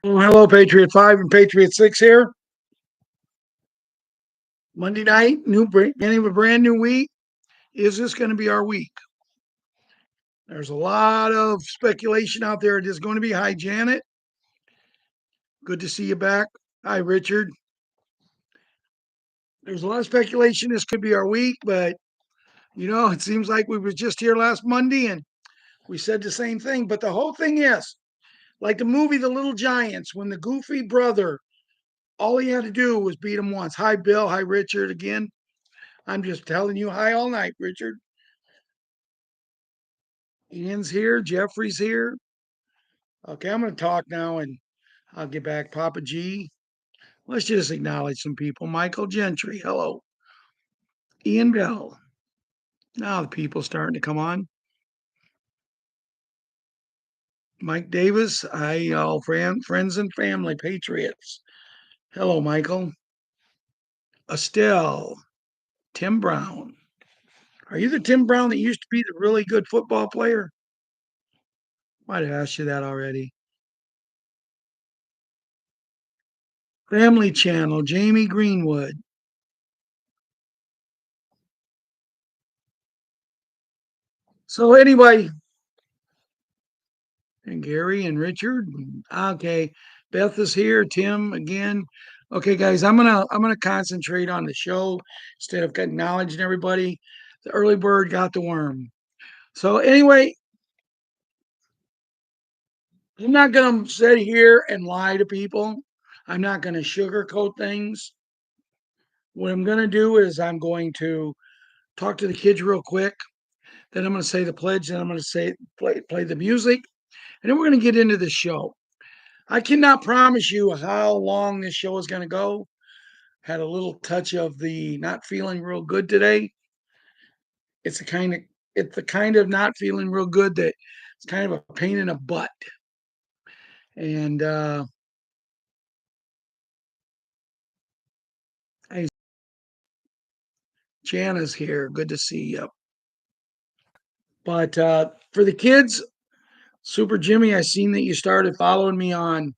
Well, hello, Patriot 5 and Patriot 6 here. Monday night, beginning of a brand new week. Is this going to be our week? There's a lot of speculation out there. It is going to be. Hi, Janet. Good to see you back. Hi, Richard. There's a lot of speculation this could be our week, but it seems like we were just here last Monday and we said the same thing. But the whole thing is like the movie The Little Giants, when the goofy brother, all he had to do was beat him once. Hi, Bill. Hi, Richard. Again, I'm just telling you hi all night, Richard. Ian's here. Jeffrey's here. Okay, I'm going to talk now and I'll get back. Papa G. Let's just acknowledge some people. Michael Gentry. Hello. Ian Bell. Now the people starting to come on. Mike Davis. Hi, all friends and family, Patriots. Hello, Michael. Estelle. Tim Brown. Are you the Tim Brown that used to be the really good football player? Might have asked you that already. Family Channel. Jamie Greenwood. So anyway, and Gary and Richard. Okay, Beth is here. Tim again. Okay, guys, I'm gonna concentrate on the show instead of acknowledging everybody. The early bird got the worm. So anyway, I'm not gonna sit here and lie to people. I'm not gonna sugarcoat things. What I'm gonna do is I'm going to talk to the kids real quick. Then I'm gonna say the pledge. Then I'm gonna say play the music, and then we're gonna get into the show. I cannot promise you how long this show is going to go. Had a little touch of the not feeling real good today. It's a kind of it's the kind of not feeling real good that it's kind of a pain in the butt. And hey, Jana's here. Good to see you. But for the kids, Super Jimmy, I seen that you started following me on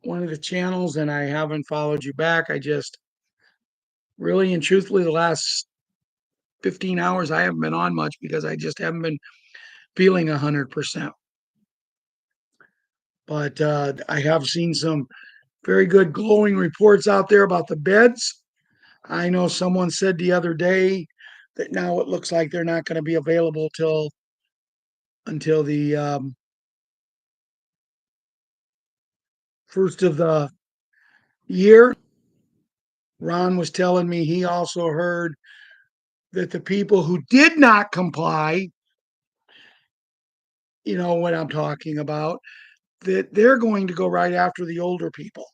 one of the channels, and I haven't followed you back. I just really and truthfully the last 15 hours I haven't been on much because I just haven't been feeling 100%. But I have seen some very good glowing reports out there about the beds. I know someone said the other day that now it looks like they're not going to be available till until the first of the year. Ron was telling me he also heard that the people who did not comply, you know what I'm talking about, that they're going to go right after the older people.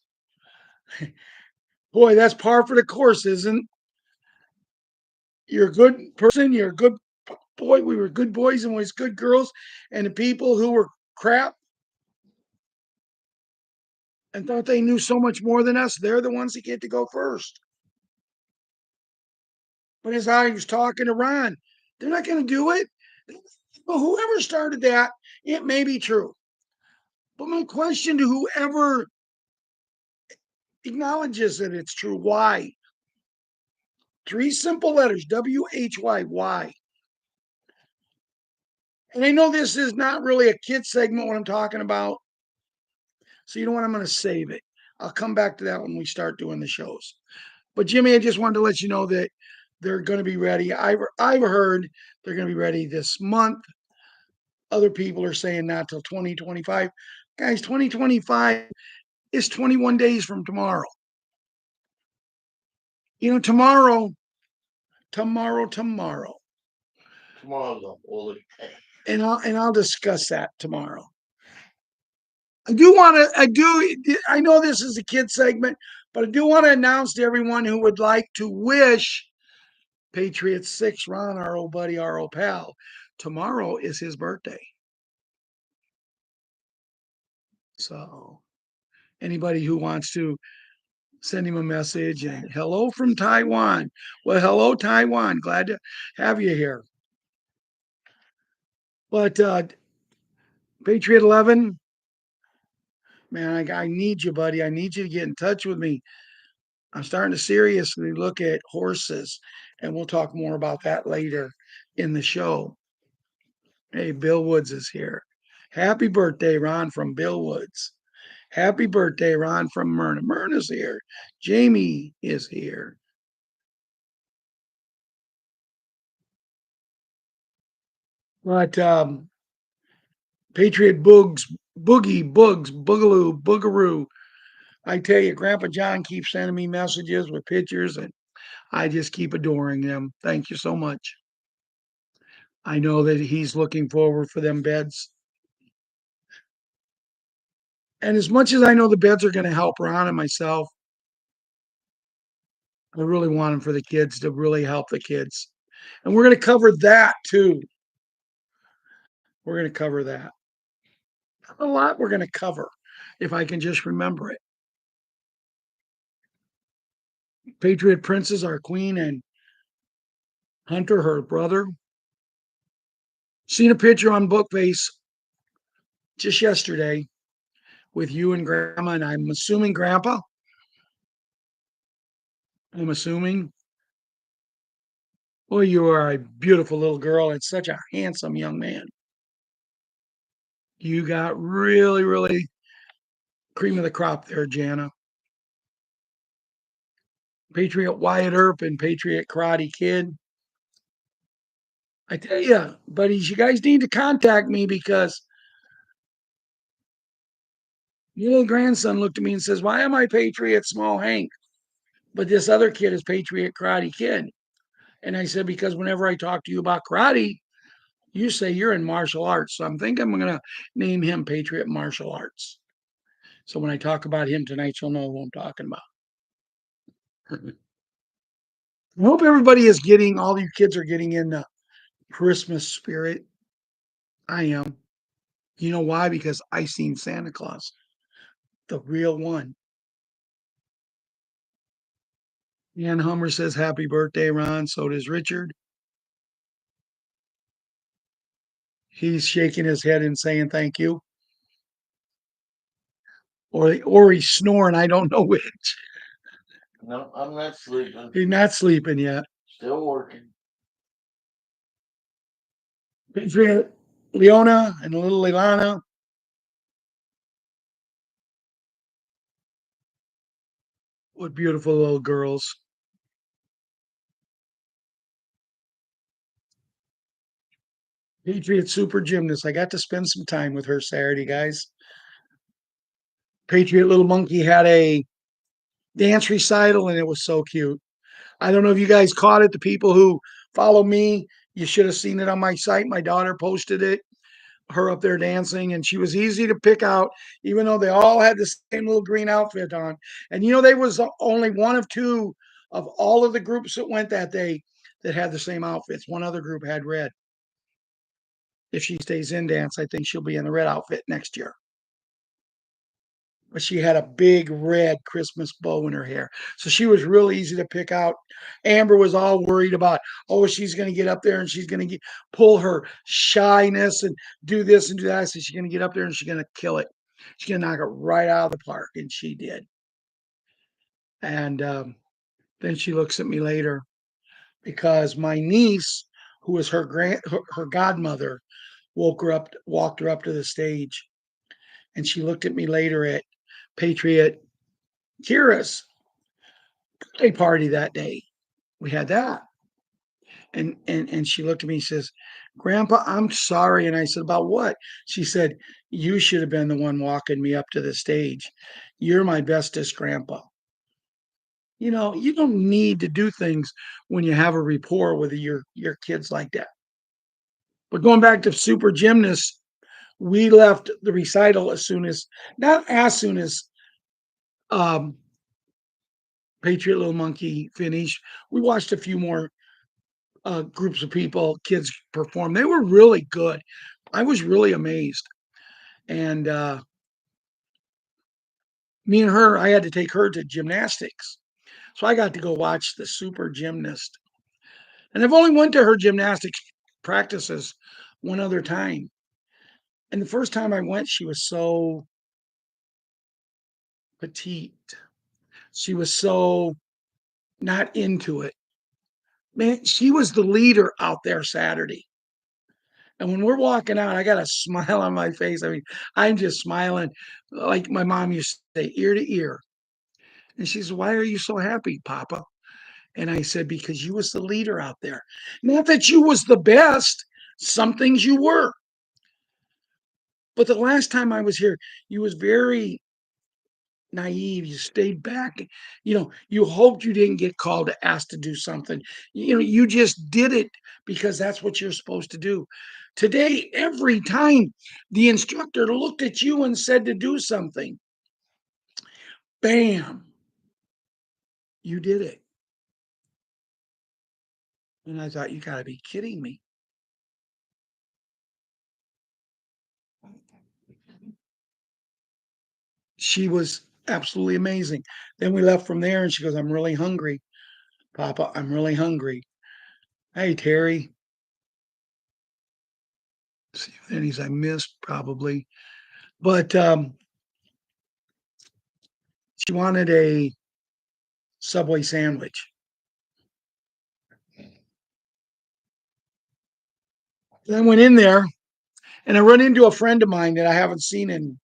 Boy, that's par for the course, isn't? You're a good person. You're a good boy. We were good boys and was good girls. And the people who were crap and thought they knew so much more than us, they're the ones that get to go first. But as I was talking to Ron, they're not going to do it. Well, whoever started that, it may be true. But my question to whoever acknowledges that it's true, why? Three simple letters, WHY, why? And I know this is not really a kid segment when I'm talking about. So you know what? I'm going to save it. I'll come back to that when we start doing the shows. But Jimmy, I just wanted to let you know that they're going to be ready. I've heard they're going to be ready this month. Other people are saying not till 2025. Guys, 2025 is 21 days from tomorrow. Tomorrow. Tomorrow's a holy day. And I'll discuss that tomorrow. I know this is a kid segment, but I do want to announce to everyone who would like to wish Patriots 6, Ron, our old buddy, our old pal. Tomorrow is his birthday. So anybody who wants to send him a message and hello from Taiwan. Well, hello, Taiwan. Glad to have you here. But Patriot 11, Man, I need you, buddy. I need you to get in touch with me. I'm starting to seriously look at horses, and we'll talk more about that later in the show. Hey, Bill Woods is here. Happy birthday, Ron, from Bill Woods. Happy birthday, Ron, from Myrna. Myrna's here. Jamie is here. But Patriot Boogaloo, Boogaroo. I tell you, Grandpa John keeps sending me messages with pictures, and I just keep adoring them. Thank you so much. I know that he's looking forward for them beds. And as much as I know the beds are going to help Ron and myself, I really want them for the kids to really help the kids. And we're going to cover that too. We're going to cover that. A lot we're going to cover if I can just remember it. Patriot Princess, our queen, and Hunter, her brother. Seen a picture on Bookface just yesterday with you and Grandma, and I'm assuming Grandpa. I'm assuming. Well, you are a beautiful little girl and such a handsome young man. You got really, really cream of the crop there, Jana. Patriot Wyatt Earp and Patriot Karate Kid. I tell you, buddies, you guys need to contact me because your little grandson looked at me and says, "Why am I Patriot Small Hank? But this other kid is Patriot Karate Kid." And I said, "Because whenever I talk to you about karate, you say you're in martial arts. So I'm thinking I'm going to name him Patriot Martial Arts. So when I talk about him tonight, you'll know who I'm talking about." I hope everybody is getting, all you kids are getting in the Christmas spirit. I am. You know why? Because I seen Santa Claus, the real one. Ann Hummer says, "Happy birthday, Ron." So does Richard. He's shaking his head and saying thank you. Or he's snoring. I don't know which. No, I'm not sleeping. He's not sleeping yet. Still working. Patriot Leona and little Ilana. What beautiful little girls. Patriot Super Gymnast. I got to spend some time with her Saturday, guys. Patriot Little Monkey had a dance recital and it was so cute. I don't know if you guys caught it. The people who follow me, you should have seen it on my site. My daughter posted it, her up there dancing, and she was easy to pick out, even though they all had the same little green outfit on. And they was only one of two of all of the groups that went that day that had the same outfits. One other group had red. If she stays in dance, I think she'll be in the red outfit next year. But she had a big red Christmas bow in her hair. So she was real easy to pick out. Amber was all worried about, oh, she's going to get up there and she's going to pull her shyness and do this and do that. So she's going to get up there and she's going to kill it. She's going to knock it right out of the park. And she did. And then she looks at me later because my niece, who was her godmother, walked her up to the stage. And she looked at me later at Patriot Kira's birthday party that day. We had that. And she looked at me and says, "Grandpa, I'm sorry." And I said, "About what?" She said, "You should have been the one walking me up to the stage. You're my bestest grandpa." You don't need to do things when you have a rapport with your kids like that. But going back to Super Gymnast, we left the recital not as soon as um, Patriot Little Monkey finished. We watched a few more groups of people, kids perform. They were really good. I was really amazed. And me and her, I had to take her to gymnastics. So I got to go watch the super gymnast. And I've only went to her gymnastics practices one other time. And the first time I went, she was so petite. She was so not into it. Man, she was the leader out there Saturday. And when we're walking out, I got a smile on my face. I mean, I'm just smiling like my mom used to say, ear to ear. And she said, "Why are you so happy, Papa?" And I said, "Because you was the leader out there. Not that you was the best. Some things you were. But the last time I was here, you was very naive. You stayed back. You hoped you didn't get called to ask to do something. You just did it because that's what you're supposed to do. Today, every time the instructor looked at you and said to do something, bam, you did it." And I thought, you got to be kidding me. She was absolutely amazing. Then we left from there and she goes, "I'm really hungry, Papa. I'm really hungry." Hey, Terry. See if there's any I missed probably. But she wanted a Subway sandwich. And I went in there and I run into a friend of mine that I haven't seen in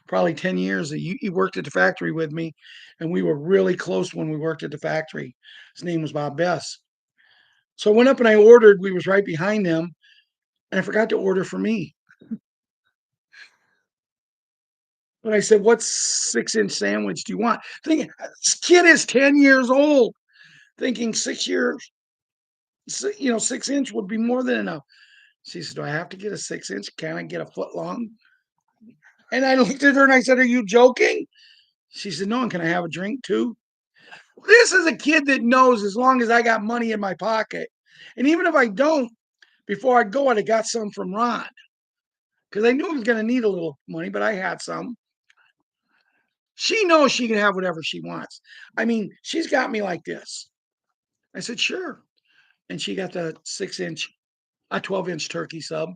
probably 10 years. He worked at the factory with me, and we were really close when we worked at the factory. His name was Bob Bess. So I went up and I ordered. We was right behind them, and I forgot to order for me. But I said, "What 6-inch sandwich do you want?" Thinking this kid is 10 years old, thinking 6 years, 6-inch would be more than enough. She said, "Do I have to get a 6-inch? Can I get a foot long?" And I looked at her and I said, "Are you joking?" She said, "No, and can I have a drink too?" This is a kid that knows as long as I got money in my pocket, and even if I don't, before I go, I'd have got some from Ron because I knew I was going to need a little money, but I had some. She knows she can have whatever she wants. I mean, she's got me like this. I said, "Sure." And she got the 6-inch, a 12-inch turkey sub.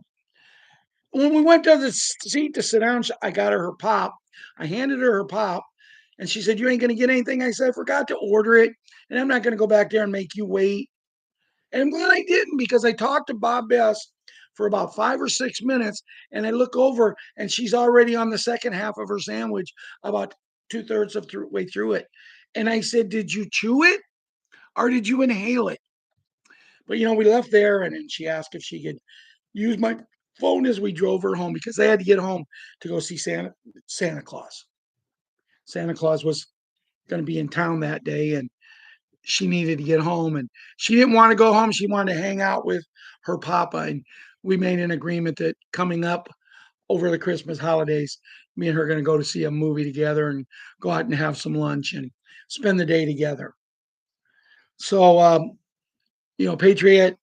When we went to the seat to sit down, I got her pop. I handed her her pop, and she said, "You ain't going to get anything." I said, "I forgot to order it, and I'm not going to go back there and make you wait." And I'm glad I didn't because I talked to Bob Bess for about 5 or 6 minutes, and I look over and she's already on the second half of her sandwich, about 2/3 of the way through it. And I said, "Did you chew it or did you inhale it?" But we left there, and then she asked if she could use my phone as we drove her home because they had to get home to go see Santa Claus. Santa Claus was going to be in town that day, and she needed to get home, and she didn't want to go home. She wanted to hang out with her papa. And we made an agreement that coming up over the Christmas holidays, me and her are going to go to see a movie together and go out and have some lunch and spend the day together. So, Patriot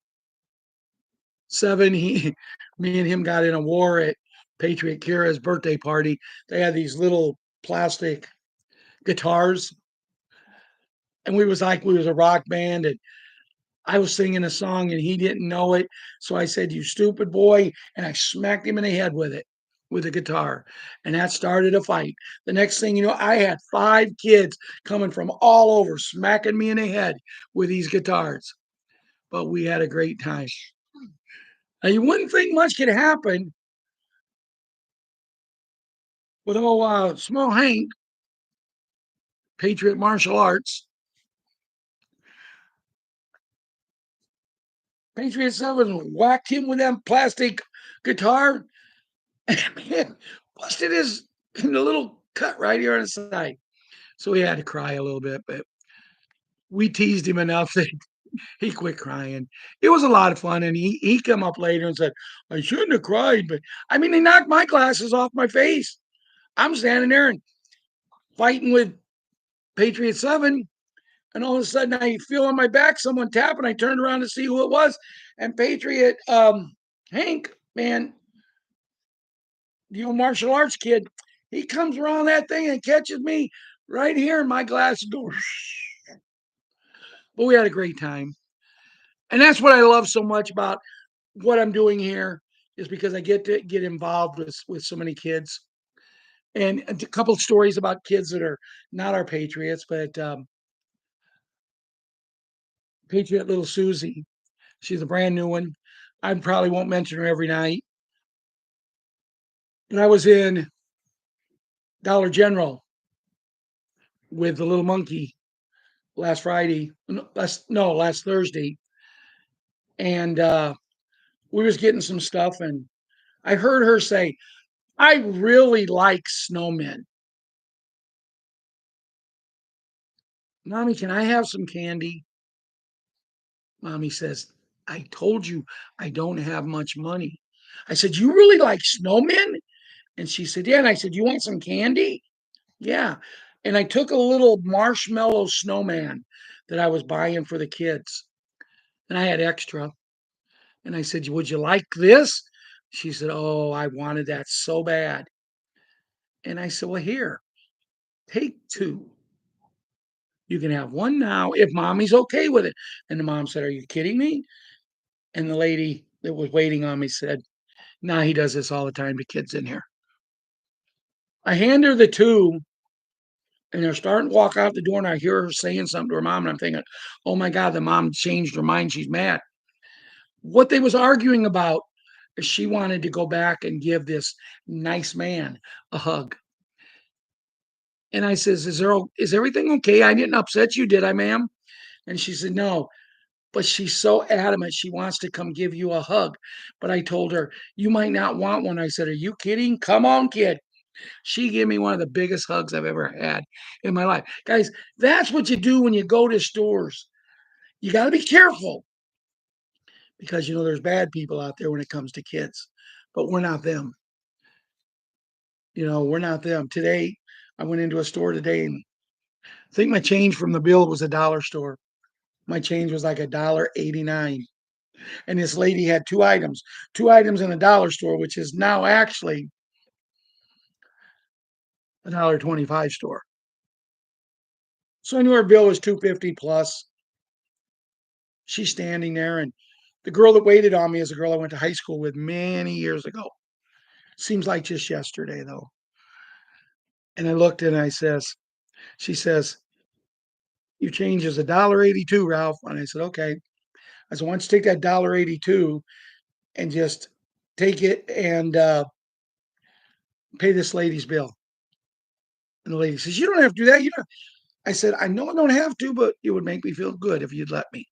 7, me and him got in a war at Patriot Kira's birthday party. They had these little plastic guitars, and we was a rock band, and I was singing a song and he didn't know it. So I said, "You stupid boy." And I smacked him in the head with it, with the guitar. And that started a fight. The next thing you know, I had 5 kids coming from all over, smacking me in the head with these guitars. But we had a great time. Now, you wouldn't think much could happen with old small Hank, Patriot Martial Arts. Patriot 7 whacked him with that plastic guitar. Man, busted his in the little cut right here on the side. So he had to cry a little bit, but we teased him enough that he quit crying. It was a lot of fun, and he come up later and said, "I shouldn't have cried," but I mean, he knocked my glasses off my face. I'm standing there and fighting with Patriot 7, and all of a sudden I feel on my back someone tap, and I turned around to see who it was, and Patriot Hank, man, the old martial arts kid, he comes around that thing and catches me right here, and my glasses go. But we had a great time, and that's what I love so much about what I'm doing here is because I get to get involved with so many kids, And a couple stories about kids that are not our Patriots, but Patriot little Susie. She's a brand new one. I probably won't mention her every night. But I was in Dollar General with the little monkey last Friday, last Thursday, and we was getting some stuff, and I heard her say, "I really like snowmen." Mommy, can I have some candy? Mommy says, I told you I don't have much money. I said, you really like snowmen? And she said, yeah. And I said, you want some candy? Yeah. And I took a little marshmallow snowman that I was buying for the kids, and I had extra. And I said, would you like this? She said, oh, I wanted that so bad. And I said, well, here, take two. You can have one now if mommy's okay with it. And the mom said, are you kidding me? And the lady that was waiting on me said, nah, he does this all the time to kids in here. I hand her the two, and they're starting to walk out the door, and I hear her saying something to her mom, and I'm thinking, oh my God, the mom changed her mind. She's mad. What they was arguing about is she wanted to go back and give this nice man a hug. And I says, is everything okay? I didn't upset you, did I, ma'am? And she said, no. But she's so adamant she wants to come give you a hug. But I told her, you might not want one. I said, are you kidding? Come on, kid. She gave me one of the biggest hugs I've ever had in my life. Guys, that's what you do when you go to stores. You got to be careful because you know there's bad people out there when it comes to kids, but we're not them. You know, we're not them. Today, I went into a store today, and I think my change from the bill was a dollar store. My change was like $1.89. And this lady had two items in a dollar store, which is now actually $1.25 store. So I knew her bill was 250 plus. She's standing there, and the girl that waited on me is a girl I went to high school with many years ago. Seems like just yesterday though. And I looked and she says, "You change is $1.82, Ralph." And I said, "Okay." I said, "Why don't you take that $1.82 and just take it and pay this lady's bill?" And the lady says, "You don't have to do that. You know." I said, "I know I don't have to, but it would make me feel good if you'd let me."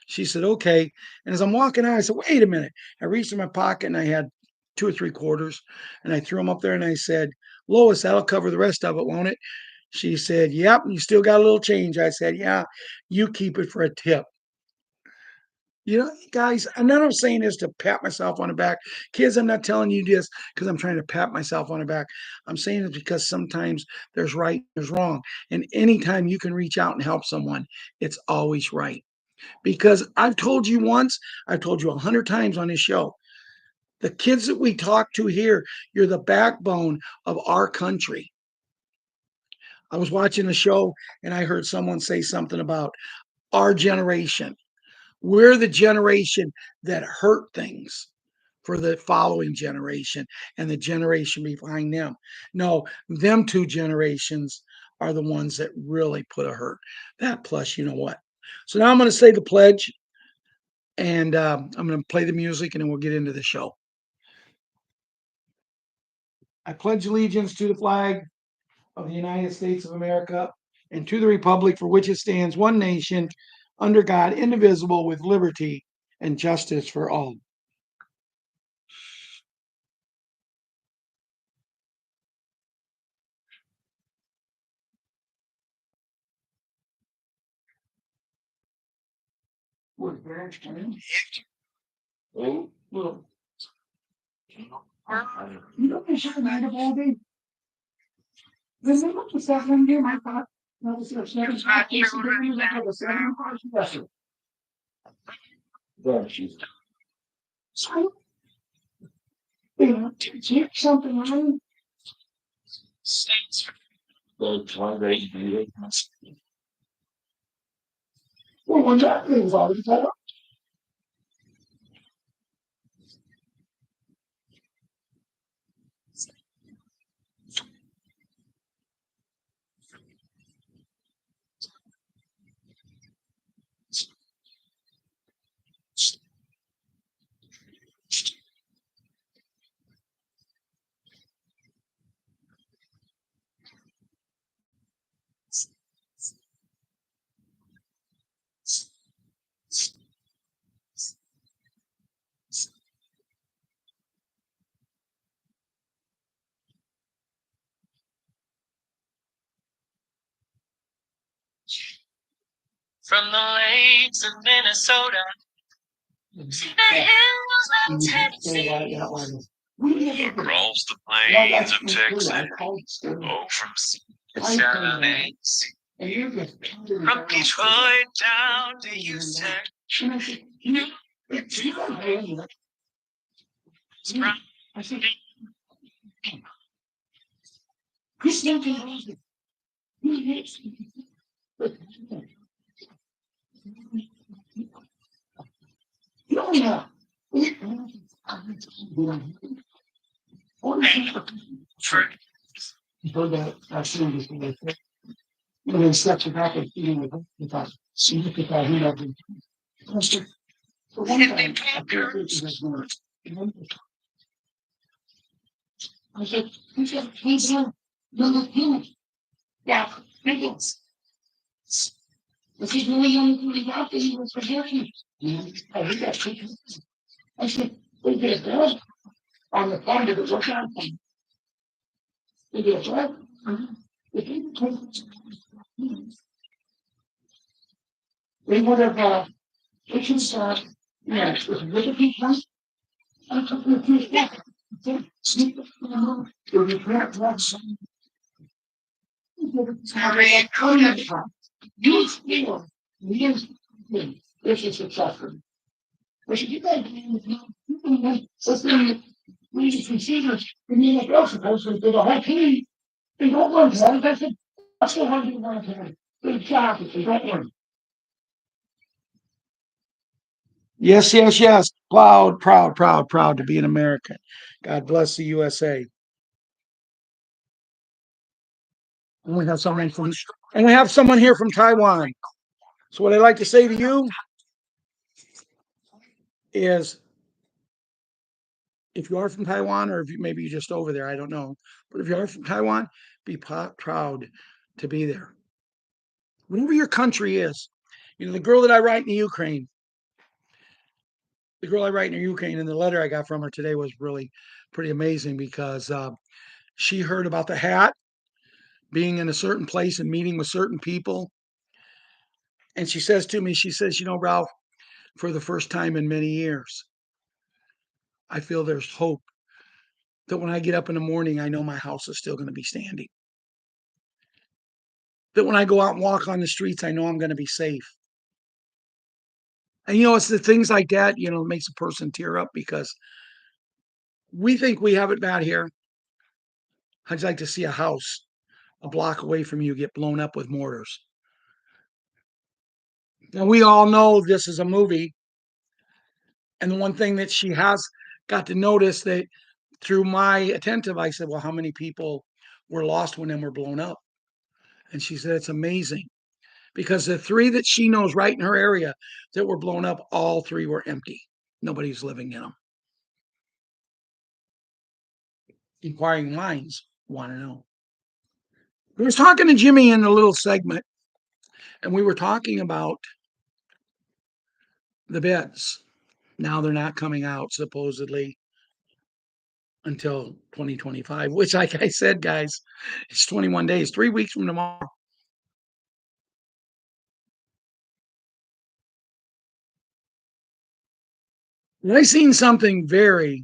She said, okay. And as I'm walking out, I said, wait a minute. I reached in my pocket and I had 2 or 3 quarters, and I threw them up there and I said, Lois, that'll cover the rest of it, won't it? She said, yep. You still got a little change. I said, yeah, you keep it for a tip. You know, guys, I'm not saying this to pat myself on the back. Kids, I'm not telling you this because I'm trying to pat myself on the back. I'm saying it because sometimes there's right, there's wrong. And anytime you can reach out and help someone, it's always right. Because I've told you once, I've told you 100 times on this show, the kids that we talk to here, you're the backbone of our country. I was watching a show and I heard someone say something about our generation. We're the generation that hurt things for the following generation and the generation behind them. No, them two generations are the ones that really put a hurt. That plus, you know what? So now I'm going to say the pledge, and I'm going to play the music, and then we'll get into the show. I pledge allegiance to the flag of the United States of America and to the republic for which it stands, one nation, under God, indivisible, with liberty and justice for all. Oh, Little, I- you know, I should have had a ball game. This is what the second game I thought. That was the second half. This is the game that was the second half. Yes, sir. there she's. So, you know, to take something on. That's why they do it. Well, when that thing's already set up. From the lakes of Minnesota to the hills of Tennessee, across the plains of Texas, oh, from sea to shining sea, from Detroit down to Houston, from Hidden Packers. Yes, yes, yes. Proud, proud, proud, proud to be an American. God bless the USA. And we have someone from, and we have someone here from Taiwan. So what I like to say to you is, if you are from Taiwan, or if you maybe you're just over there, I don't know. But if you are from Taiwan, be proud to be there. Whatever your country is, the girl that I write in the Ukraine, the girl I write in Ukraine, and the letter I got from her today was really pretty amazing because she heard about the hat being in a certain place and meeting with certain people. And she says to me, she says, Ralph, for the first time in many years, I feel there's hope that when I get up in the morning, I know my house is still going to be standing. That when I go out and walk on the streets, I know I'm going to be safe. And, it's the things like that, makes a person tear up because we think we have it bad here. I'd like to see a house a block away from you get blown up with mortars. Now, we all know this is a movie. And the one thing that she has got to notice that through my attentive, I said, well, how many people were lost when them were blown up? And she said, it's amazing because the three that she knows right in her area that were blown up, all three were empty. Nobody's living in them. Inquiring minds want to know. I was talking to Jimmy in a little segment, and we were talking about the beds. Now they're not coming out supposedly until 2025, which, like I said, guys, it's 21 days, 3 weeks from tomorrow. And I seen something very,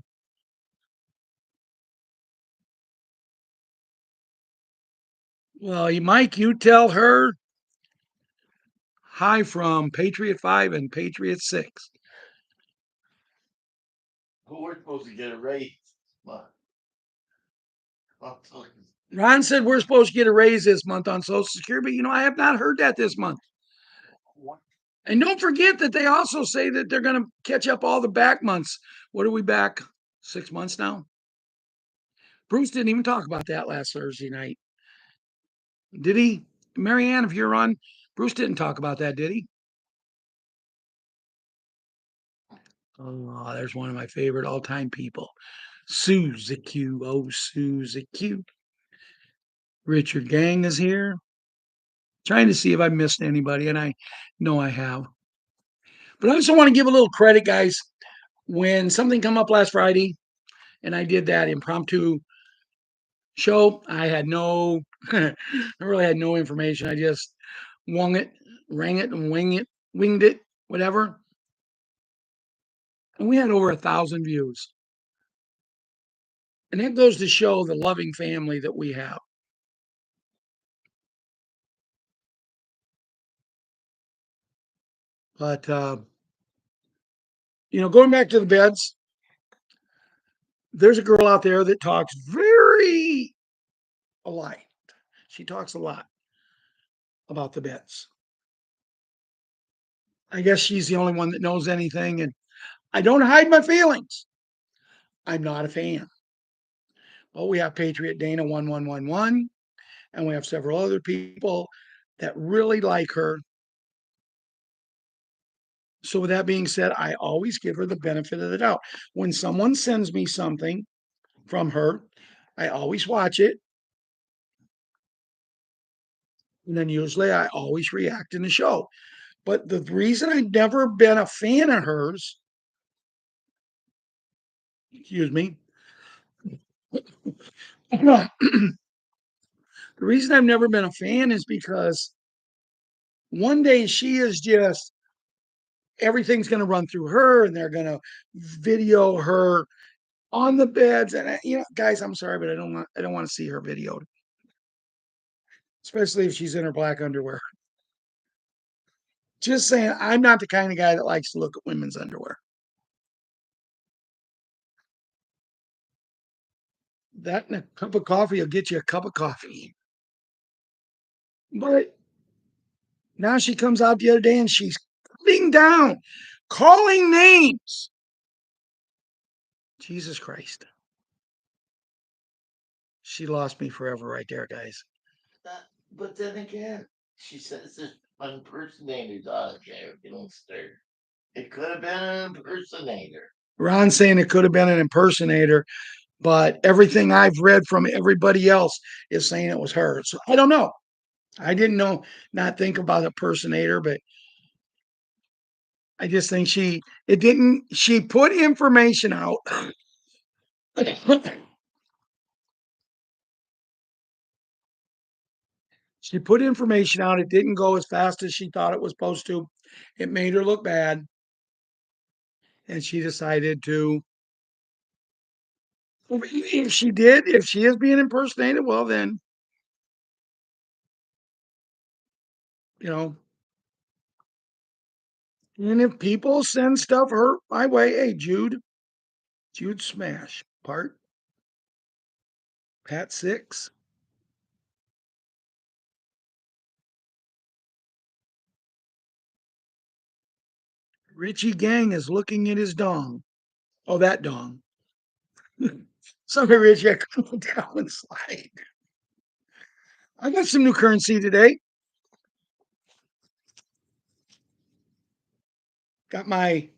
well, Mike, you tell her hi from Patriot 5 and Patriot 6. Who we're supposed to get a raise. But Ron said we're supposed to get a raise this month on Social Security, but I have not heard that this month. And don't forget that they also say that they're going to catch up all the back months. What are we back? 6 months now? Bruce didn't even talk about that last Thursday night. Did he? Marianne, if you're on, Bruce didn't talk about that, did he? Oh, there's one of my favorite all-time people. Suzy Q. Oh, Suzy Q. Richard Gang is here. Trying to see if I missed anybody, and I know I have. But I also want to give a little credit, guys. When something come up last Friday, and I did that impromptu show, I had no, I really had no information. I just wung it. rang it and winged it, whatever. And we had over 1,000 views. And that goes to show the loving family that we have. But, going back to the beds, there's a girl out there that talks very a lot. She talks a lot about the beds. I guess she's the only one that knows anything. And I don't hide my feelings. I'm not a fan. Well, we have Patriot Dana 1111, and we have several other people that really like her. So, with that being said, I always give her the benefit of the doubt. When someone sends me something from her, I always watch it. And then usually I always react in the show. But the reason I've never been a fan of hers, excuse me, the reason I've never been a fan is because one day she is just everything's going to run through her and they're going to video her on the beds. And guys, I'm sorry, but I don't want to see her videoed, especially if she's in her black underwear. Just saying, I'm not the kind of guy that likes to look at women's underwear. That and a cup of coffee will get you a cup of coffee. But now she comes out the other day and she's cutting down, calling names. Jesus Christ. She lost me forever right there, guys. But then again, she says there's impersonators on there. You don't stare. It could have been an impersonator. Ron's saying it could have been an impersonator, but everything I've read from everybody else is saying it was her. So I don't know. I didn't know, not think about impersonator, but I just think she put information out. She put information out. It didn't go as fast as she thought it was supposed to. It made her look bad. And she decided to, if she is being impersonated, well, then, you know, and if people send stuff her my way, hey, Jude Smash, Pat 6. Richie Gang is looking at his dong. Oh, that dong. Sorry, Richie, I couldn't look down and slide. I got some new currency today. Got my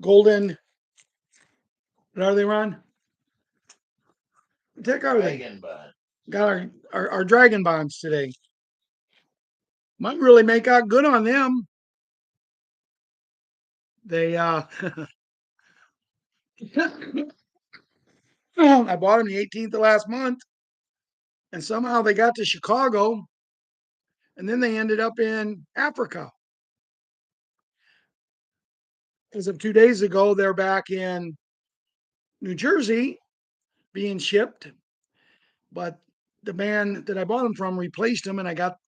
golden, what are they, Ron? What the heck are they? Dragon bond. Got our dragon bonds today. Might really make out good on them. They I bought them the 18th of last month, and somehow they got to Chicago, and then they ended up in Africa. As of 2 days ago, they're back in New Jersey being shipped, but the man that I bought them from replaced them, and I got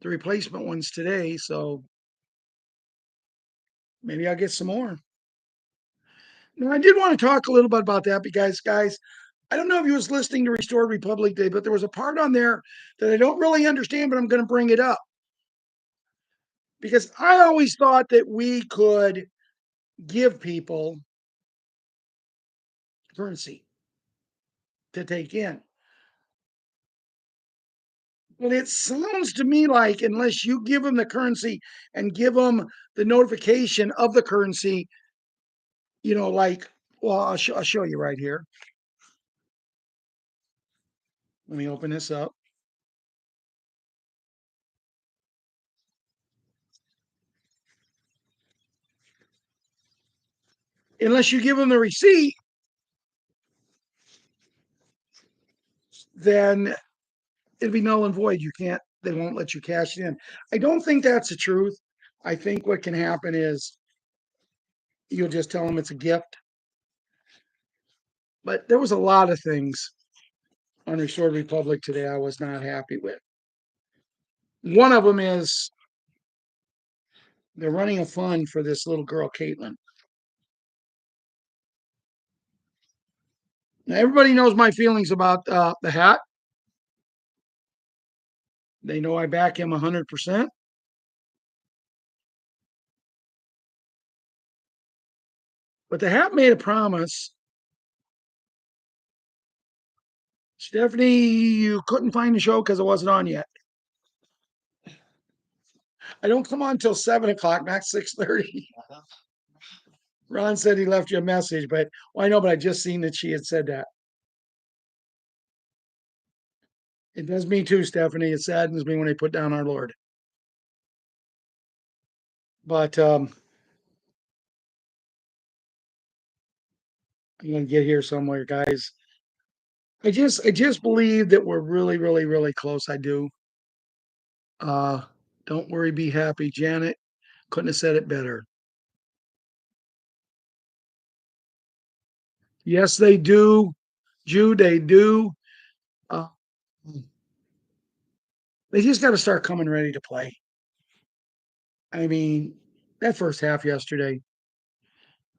the replacement ones today. So maybe I'll get some more. Now, I did want to talk a little bit about that because, guys, I don't know if you was listening to Restored Republic Day, but there was a part on there that I don't really understand, but I'm going to bring it up because I always thought that we could give people currency to take in. But it sounds to me like unless you give them the currency and give them the notification of the currency, like, well, I'll show you right here. Let me open this up. Unless you give them the receipt, then it'd be null and void. You can't they won't let you cash it in. I don't think that's the truth. I think what can happen is you'll just tell them it's a gift. But there was a lot of things on Restored Republic today I was not happy with. One of them is they're running a fund for this little girl, Caitlin. Now, everybody knows my feelings about the hat. They know I back him 100%. But the hat made a promise. Stephanie, you couldn't find the show because it wasn't on yet. I don't come on till 7 o'clock, not 6:30. Ron said he left you a message, but well, I know, but I just seen that she had said that. It does me too, Stephanie. It saddens me when they put down our Lord. But I'm gonna get here somewhere, guys. I just believe that we're really, really, really close. I do. Uh don't worry, be happy. Janet couldn't have said it better. Yes, they do. Jude, they do. Uh, they just got to start coming ready to play. I mean, that first half yesterday,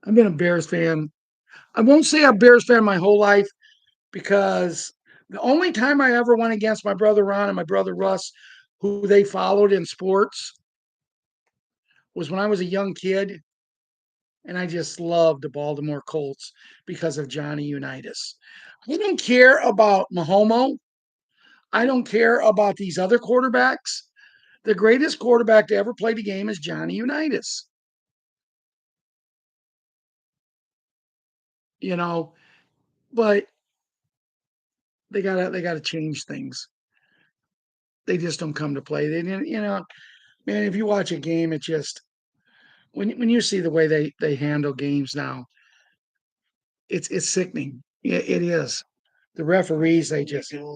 I've been a Bears fan. I won't say I'm a Bears fan my whole life because the only time I ever went against my brother Ron and my brother Russ, who they followed in sports, was when I was a young kid and I just loved the Baltimore Colts because of Johnny Unitas. I don't care about Mahomo. I don't care about these other quarterbacks. The greatest quarterback to ever play the game is Johnny Unitas. You know, but they gotta change things. They just don't come to play. They didn't, man. If you watch a game, it just when you see the way they handle games now, it's sickening. It is. The referees, they just sitting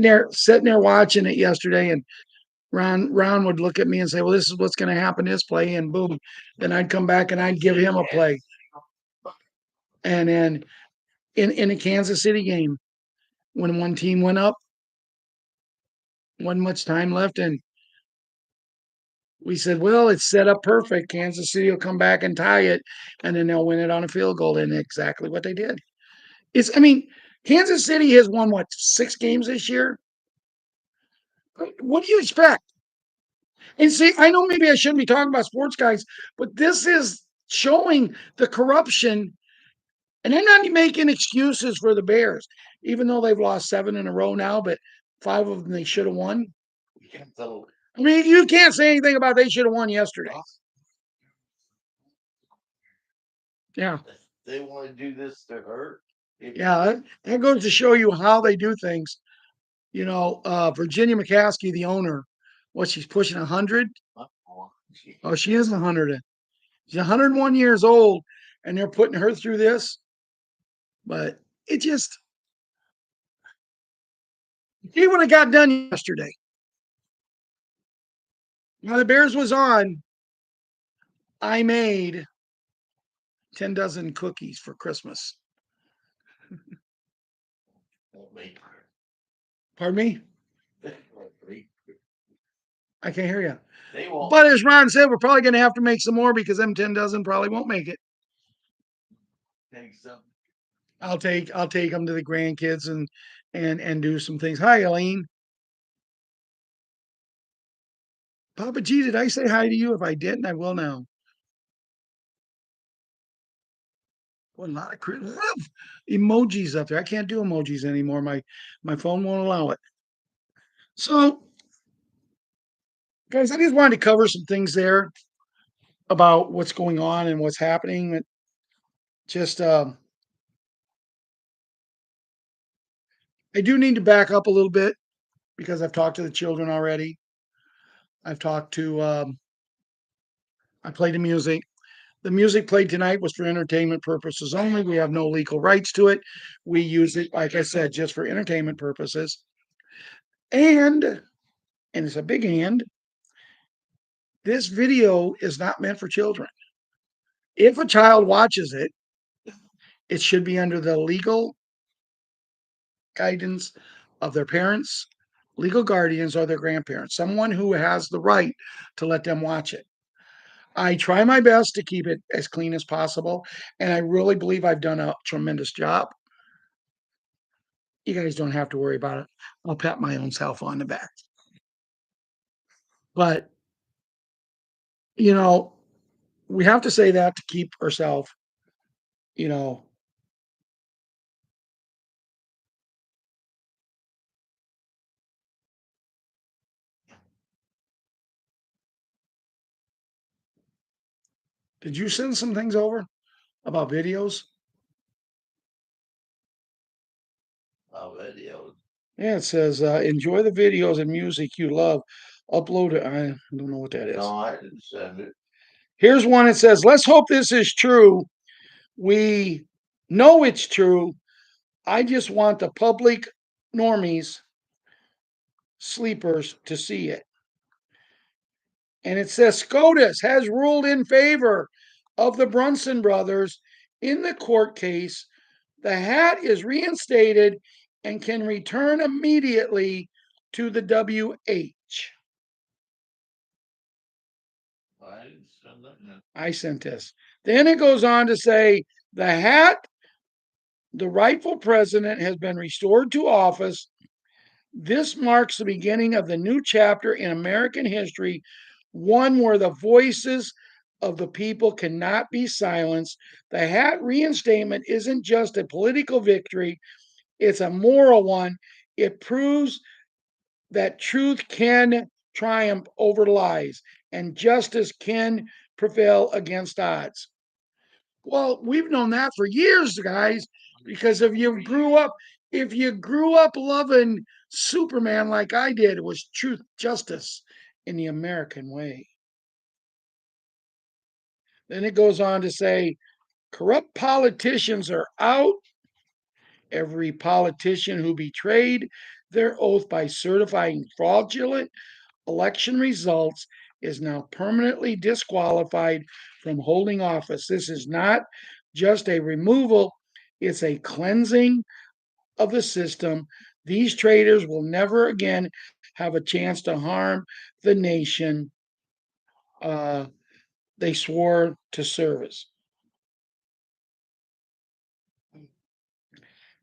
there watching it yesterday, and Ron would look at me and say, "Well, this is what's going to happen this play," and boom, then I'd come back and I'd give him a play, and then in a Kansas City game, when one team went up, wasn't much time left, and we said, "Well, it's set up perfect. Kansas City will come back and tie it, and then they'll win it on a field goal," and exactly what they did. I mean, Kansas City has won what 6 games this year. What do you expect? And see, I know maybe I shouldn't be talking about sports guys, but this is showing the corruption. And I'm not making excuses for the Bears, even though they've lost 7 in a row now, but 5 of them they should have won. I mean, you can't say anything about they should have won yesterday. Yeah. They want to do this to her. Yeah, that goes to show you how they do things. Virginia McCaskey, the owner, she's pushing 100. Oh, she is 100. She's 101 years old, and they're putting her through this. But it just, see what I got done yesterday. Now the Bears was on. I made 10 dozen cookies for Christmas. Pardon me? I can't hear you. But as Ron said, we're probably going to have to make some more because them 10 dozen probably won't make it. I'll take them to the grandkids and do some things. Hi, Elaine. Papa G, did I say hi to you? If I didn't, I will now. Well, a lot of emojis up there. I can't do emojis anymore. My phone won't allow it. So, guys, I just wanted to cover some things there about what's going on and what's happening. Just, I do need to back up a little bit because I've talked to the children already. I've talked to, I played the music. The music played tonight was for entertainment purposes only. We have no legal rights to it. We use it, like I said, just for entertainment purposes. And it's a big and, this video is not meant for children. If a child watches it, it should be under the legal guidance of their parents, legal guardians, or their grandparents, someone who has the right to let them watch it. I try my best to keep it as clean as possible, and I really believe I've done a tremendous job. You guys don't have to worry about it. I'll pat my own self on the back. But, you know, we have to say that to keep ourselves, you know, did you send some things over about videos? Videos. Yeah, it says, enjoy the videos and music you love. Upload it. I don't know what that is. No, I didn't send it. Here's one. It says, let's hope this is true. We know it's true. I just want the public normies, sleepers, to see it. And it says, SCOTUS has ruled in favor of the Brunson brothers in the court case. The hat is reinstated and can return immediately to the WH. I didn't send that. I sent this. Then it goes on to say the hat, the rightful president, has been restored to office. This marks the beginning of the new chapter in American history, one where the voices of the people cannot be silenced. The hat reinstatement isn't just a political victory, it's a moral one. It proves that truth can triumph over lies and justice can prevail against odds. Well, we've known that for years, guys, because if you grew up loving Superman like I did, it was truth, justice in the American way. Then it goes on to say, corrupt politicians are out. Every politician who betrayed their oath by certifying fraudulent election results is now permanently disqualified from holding office. This is not just a removal, it's a cleansing of the system. These traitors will never again have a chance to harm the nation uh, they swore to service.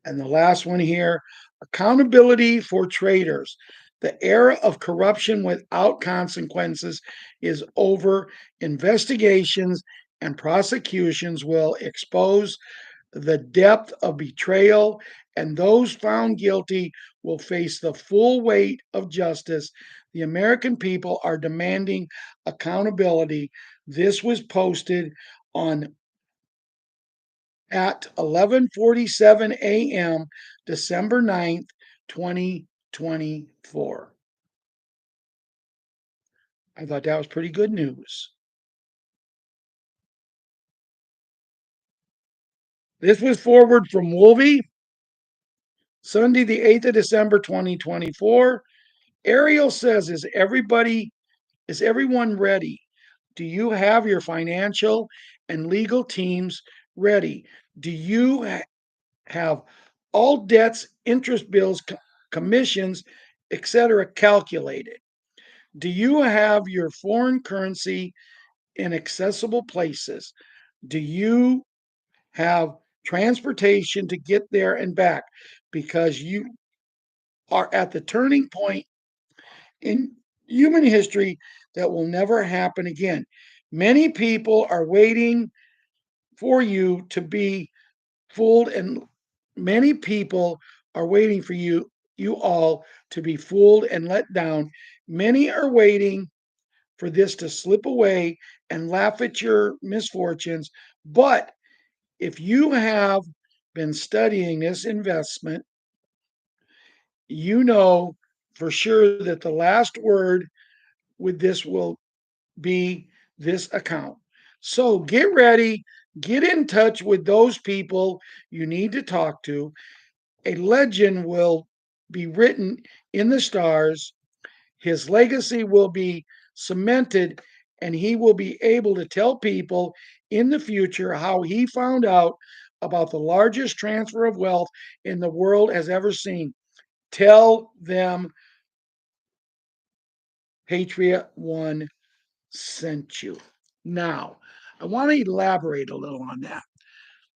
And the last one here, accountability for traitors. The era of corruption without consequences is over. Investigations and prosecutions will expose the depth of betrayal, and those found guilty will face the full weight of justice. The American people are demanding accountability. This was posted on at 11:47 a.m. December 9th, 2024. I thought that was pretty good news. This was forward from Wolvie, Sunday the 8th of December 2024. Ariel says, is everyone ready? Do you have your financial and legal teams ready? Do you have all debts, interest bills, commissions, etc. calculated? Do you have your foreign currency in accessible places? Do you have transportation to get there and back? Because you are at the turning point in human history that will never happen again. Many people are waiting for you to be fooled, and many people are waiting for you all to be fooled and let down. Many are waiting for this to slip away and laugh at your misfortunes. But if you have been studying this investment, you know for sure that the last word with this will be this account. So get ready, get in touch with those people you need to talk to. A legend will be written in the stars. His legacy will be cemented, and he will be able to tell people in the future how he found out about the largest transfer of wealth in the world has ever seen. Tell them Patriot One sent you. Now, I want to elaborate a little on that.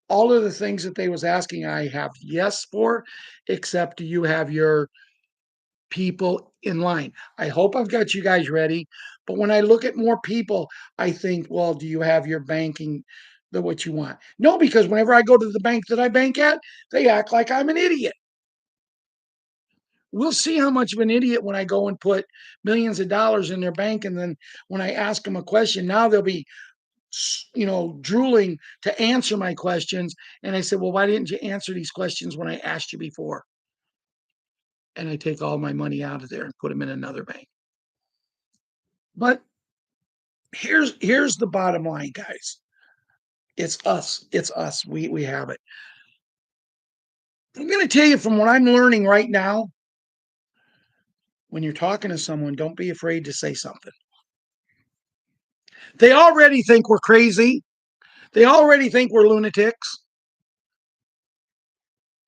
All of the things that they was asking, I have yes for, except do you have your people in line? I hope I've got you guys ready. But when I look at more people, I think, well, do you have your banking, the what you want? No, because whenever I go to the bank that I bank at, they act like I'm an idiot. We'll see how much of an idiot when I go and put millions of dollars in their bank, and then when I ask them a question, now they'll be drooling to answer my questions. And I said, well, why didn't you answer these questions when I asked you before? And I take all my money out of there and put them in another bank. But here's the bottom line, guys. It's us. It's us. We have it. I'm going to tell you from what I'm learning right now. When you're talking to someone, don't be afraid to say something. They already think we're crazy. They already think we're lunatics.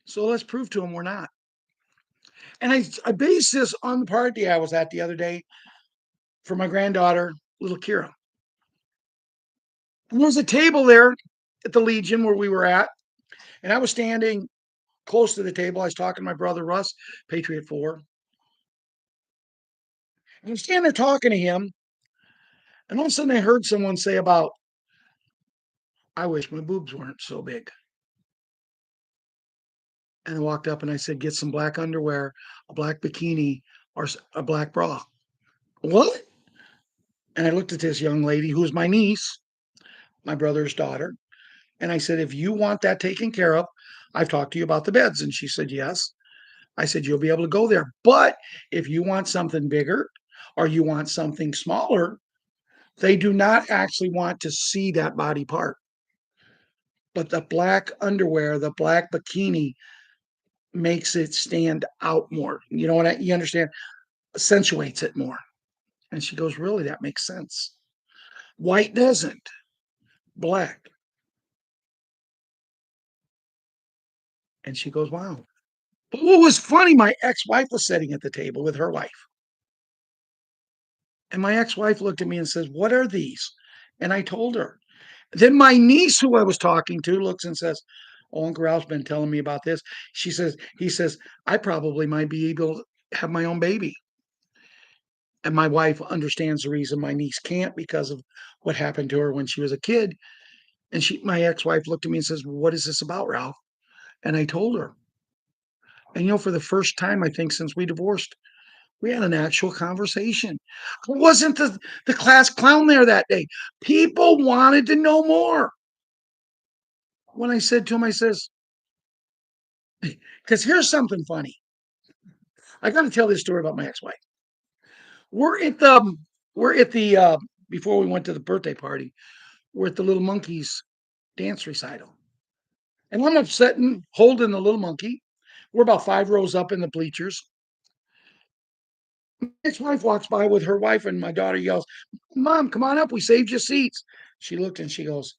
So let's prove to them we're not. And I base this on the party I was at the other day for my granddaughter, little Kira. And there was a table there at the Legion where we were at, and I was standing close to the table. I was talking to my brother Russ, Patriot 4. And I was standing there talking to him, and all of a sudden I heard someone say about, I wish my boobs weren't so big. And I walked up and I said, get some black underwear, a black bikini, or a black bra. What? And I looked at this young lady who was my niece, my brother's daughter. And I said, if you want that taken care of, I've talked to you about the beds. And she said, yes. I said, you'll be able to go there. But if you want something bigger or you want something smaller, they do not actually want to see that body part. But the black underwear, the black bikini makes it stand out more. You know what you understand? Accentuates it more. And she goes, really, that makes sense. White doesn't, black. And she goes, wow. But what was funny, my ex-wife was sitting at the table with her wife. And my ex-wife looked at me and says, what are these? And I told her. Then my niece, who I was talking to, looks and says, oh, Uncle Ralph's been telling me about this. He says, I probably might be able to have my own baby. And my wife understands the reason my niece can't because of what happened to her when she was a kid. And my ex-wife looked at me and says, well, what is this about, Ralph? And I told her. And for the first time, I think since we divorced, we had an actual conversation. I wasn't the class clown there that day. People wanted to know more. When I said to him, I says, because here's something funny. I got to tell this story about my ex-wife. We're at the, before we went to the birthday party, we're at the Little Monkeys dance recital. And I'm sitting, holding the little monkey. We're about 5 rows up in the bleachers. His wife walks by with her wife, and my daughter yells, Mom, come on up. We saved you seats. She looked and she goes,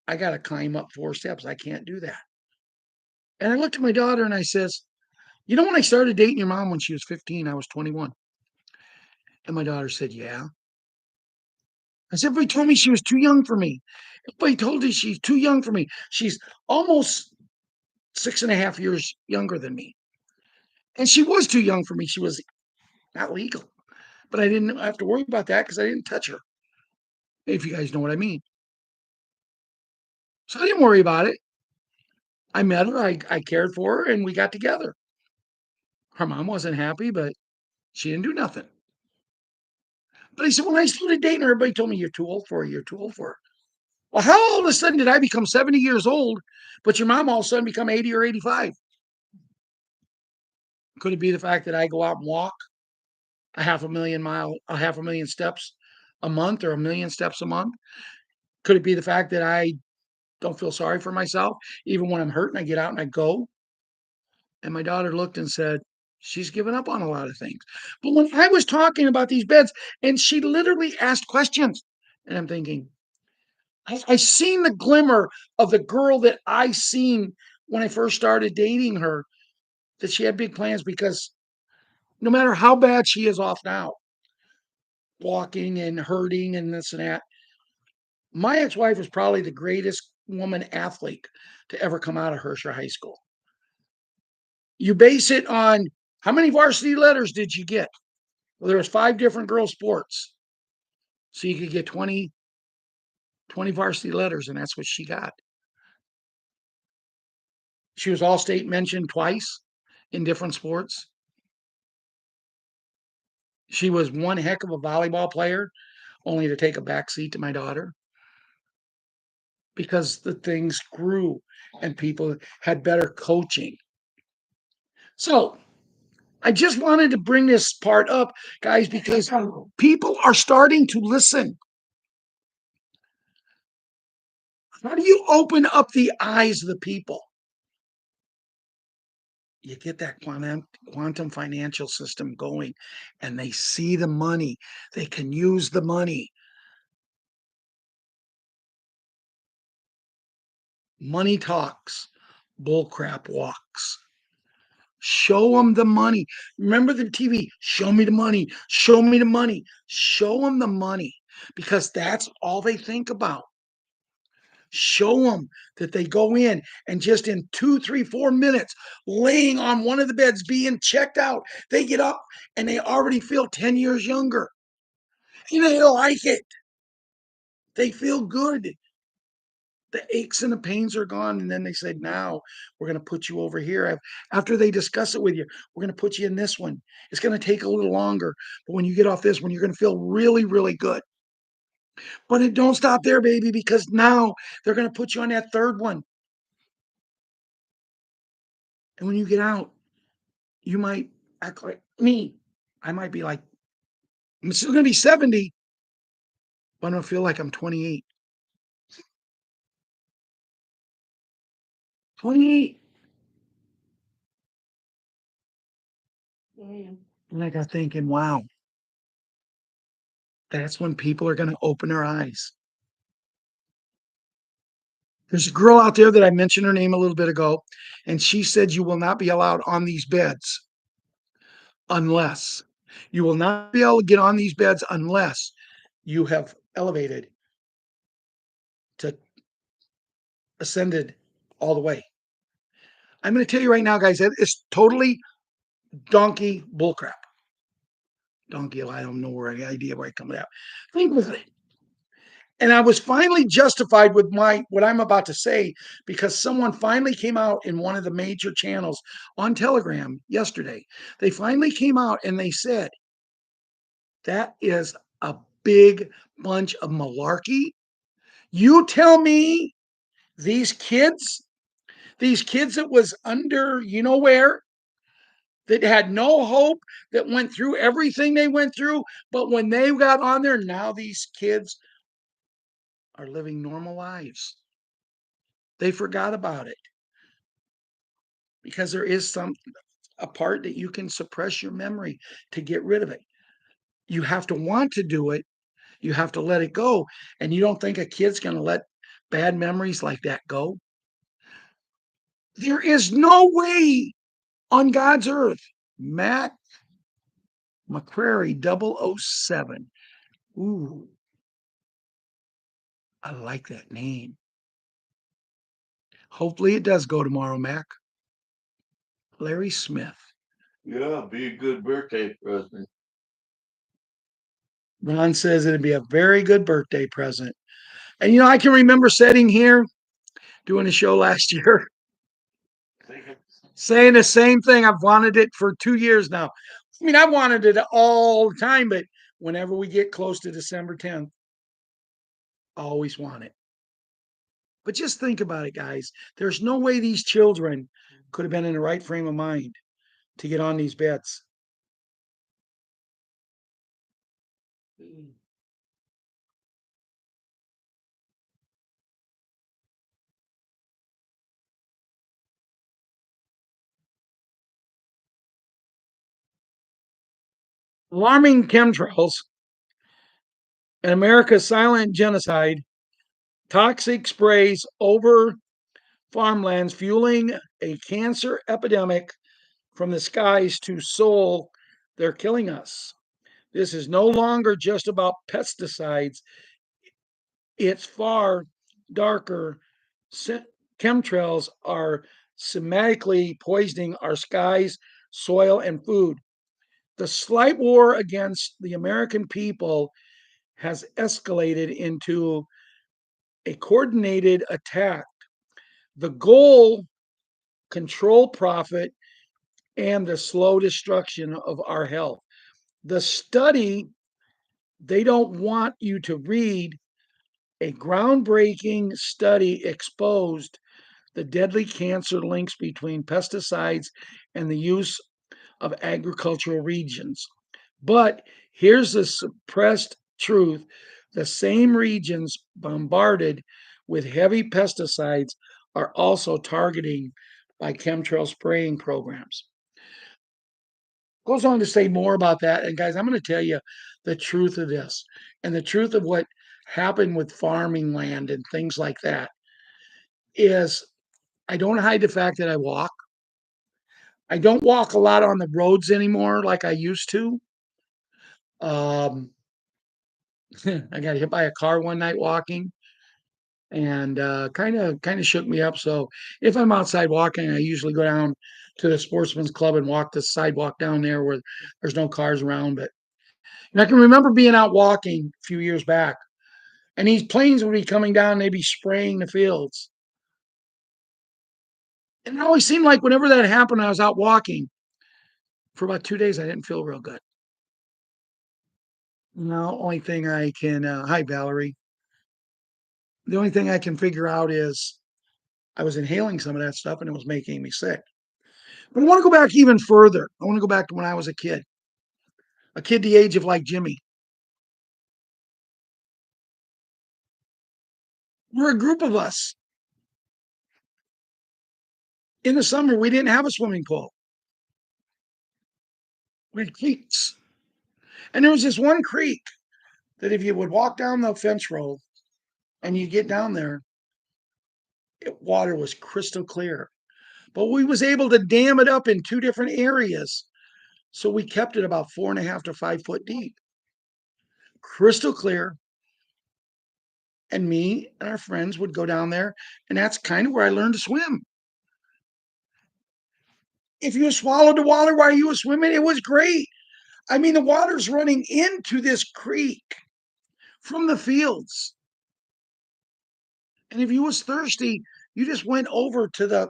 I got to climb up 4 steps. I can't do that. And I looked at my daughter and I says, when I started dating your mom when she was 15, I was 21. And my daughter said, yeah. I said, everybody told me she was too young for me. Everybody told me she's too young for me. She's almost 6.5 years younger than me. And she was too young for me. She was not legal. But I didn't have to worry about that because I didn't touch her, if you guys know what I mean. So I didn't worry about it. I met her, I cared for her, and we got together. Her mom wasn't happy, but she didn't do nothing. But I said, when I started dating her, everybody told me, you're too old for her. You're too old for her. Well, how all of a sudden did I become 70 years old, but your mom all of a sudden become 80 or 85? Could it be the fact that I go out and walk a half a million steps a month or a million steps a month? Could it be the fact that I don't feel sorry for myself? Even when I'm hurting, I get out and I go. And my daughter looked and said, She's given up on a lot of things. But when I was talking about these beds, and she literally asked questions, and I'm thinking, I seen the glimmer of the girl that I seen when I first started dating her, that she had big plans because no matter how bad she is off now, walking and hurting and this and that, my ex-wife was probably the greatest woman athlete to ever come out of Herscher High School. You base it on how many varsity letters did you get? Well, there was 5 different girl sports. So you could get 20 varsity letters, and that's what she got. She was all state mentioned twice in different sports. She was one heck of a volleyball player, only to take a backseat to my daughter because the things grew and people had better coaching. So I just wanted to bring this part up, guys, because people are starting to listen. How do you open up the eyes of the people? You get that quantum financial system going, and they see the money. They can use the money. Money talks, bullcrap walks. Show them the money. Remember the TV? Show me the money. Show me the money. Show them the money because that's all they think about. Show them that they go in and just in 2, 3, 4 minutes, laying on one of the beds, being checked out, they get up and they already feel 10 years younger. And they like it. They feel good. The aches and the pains are gone. And then they said, now we're going to put you over here. After they discuss it with you, we're going to put you in this one. It's going to take a little longer. But when you get off this one, you're going to feel really, really good. But it don't stop there, baby, because now they're going to put you on that third one. And when you get out, you might act like me. I might be like, I'm still going to be 70, but I'm going to feel like I'm 28. 28. And I got thinking, wow, that's when people are going to open their eyes. There's a girl out there that I mentioned her name a little bit ago, and she said you will not be allowed on these beds unless you will not be able to get on these beds unless you have elevated to ascended all the way. I'm going to tell you right now, guys, that it's totally donkey bullcrap. Donkey, I don't know where idea where I come out. Think with it. And I was finally justified with what I'm about to say because someone finally came out in one of the major channels on Telegram yesterday. They finally came out and they said that is a big bunch of malarkey. You tell me these kids that was under you know where, that had no hope, that went through everything they went through, but when they got on there, now these kids are living normal lives. They forgot about it because there is a part that you can suppress your memory to get rid of it. You have to want to do it. You have to let it go. And you don't think a kid's going to let bad memories like that go? There is no way on God's earth. Matt McCrary 007. Ooh, I like that name. Hopefully it does go tomorrow, Mac. Larry Smith. Yeah, be a good birthday present. Ron says it'd be a very good birthday present. And I can remember sitting here doing a show last year saying the same thing. I've wanted it for 2 years now. I mean, I wanted it all the time, but whenever we get close to December 10th, I always want it. But just think about it, guys. There's no way these children could have been in the right frame of mind to get on these beds. Alarming chemtrails and America's silent genocide, toxic sprays over farmlands fueling a cancer epidemic from the skies to Seoul. They're killing us. This is no longer just about pesticides, it's far darker. Chemtrails are systematically poisoning our skies, soil, and food. The slight war against the American people has escalated into a coordinated attack. The goal: control profit and the slow destruction of our health. The study they don't want you to read, a groundbreaking study exposed the deadly cancer links between pesticides and the use of agricultural regions. But here's the suppressed truth: the same regions bombarded with heavy pesticides are also targeting by chemtrail spraying programs. Goes on to say more about that. And guys, I'm going to tell you the truth of this and the truth of what happened with farming land and things like that is I don't hide the fact that I walk. I don't walk a lot on the roads anymore like I used to. Um, I got hit by a car one night walking and kind of shook me up. So if I'm outside walking, I usually go down to the Sportsman's Club and walk the sidewalk down there where there's no cars around. But and I can remember being out walking a few years back, and these planes would be coming down, and they'd be spraying the fields. And it always seemed like whenever that happened, I was out walking for about 2 days. I didn't feel real good. No, only thing I can, hi, Valerie. The only thing I can figure out is I was inhaling some of that stuff and it was making me sick. But I want to go back even further. I want to go back to when I was a kid the age of like Jimmy. We're a group of us. In the summer, we didn't have a swimming pool. We had creeks. And there was this one creek that if you would walk down the fence row and you get down there, water was crystal clear. But we was able to dam it up in two different areas. So we kept it about 4.5 to 5 foot deep. Crystal clear. And me and our friends would go down there, and that's kind of where I learned to swim. If you swallowed the water while you were swimming, it was great. I mean, the water's running into this creek from the fields. And if you was thirsty, you just went over to the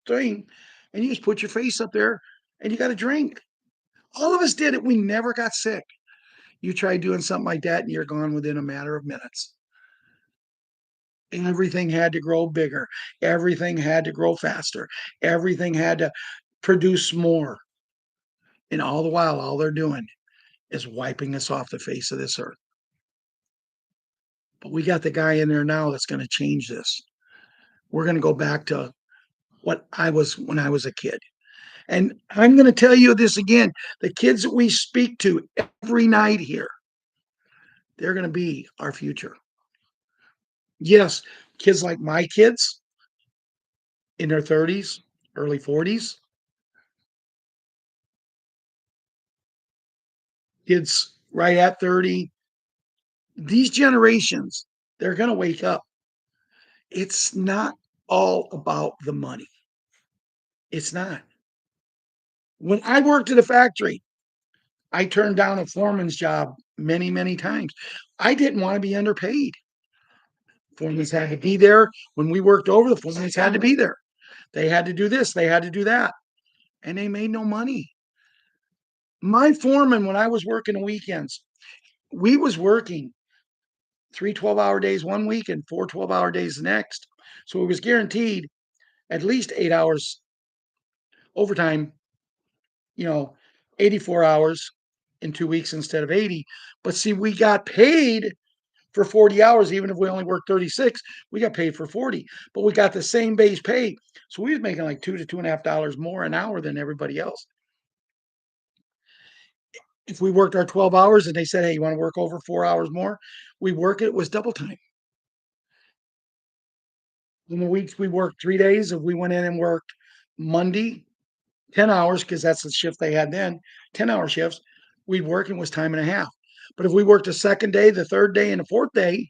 thing and you just put your face up there and you got a drink. All of us did it. We never got sick. You try doing something like that and you're gone within a matter of minutes. Everything had to grow bigger. Everything had to grow faster. Everything had to produce more. And all the while, all they're doing is wiping us off the face of this earth. But we got the guy in there now that's going to change this. We're going to go back to what I was when I was a kid. And I'm going to tell you this again: the kids that we speak to every night here, they're going to be our future. Yes, kids like my kids in their 30s, early 40s, kids right at 30, these generations, they're going to wake up. It's not all about the money. It's not. When I worked at a factory, I turned down a foreman's job many, many times. I didn't want to be underpaid. Foremans had to be there. When we worked over, the foremans had to be there. They had to do this, they had to do that, and they made no money. My foreman, when I was working the weekends, we was working 3 12-hour days one week and 4 12-hour days the next. So it was guaranteed at least 8 hours overtime, you know, 84 hours in 2 weeks instead of 80. But see, we got paid for 40 hours, even if we only worked 36, we got paid for 40, but we got the same base pay. So we was making like $2 to $2.50 more an hour than everybody else. If we worked our 12 hours and they said, hey, you want to work over 4 hours more? We work it, it was double time. In the weeks we worked 3 days, if we went in and worked Monday, 10 hours, because that's the shift they had then, 10-hour shifts, we'd work and it was time and a half. But if we worked the second day, the third day, and the fourth day,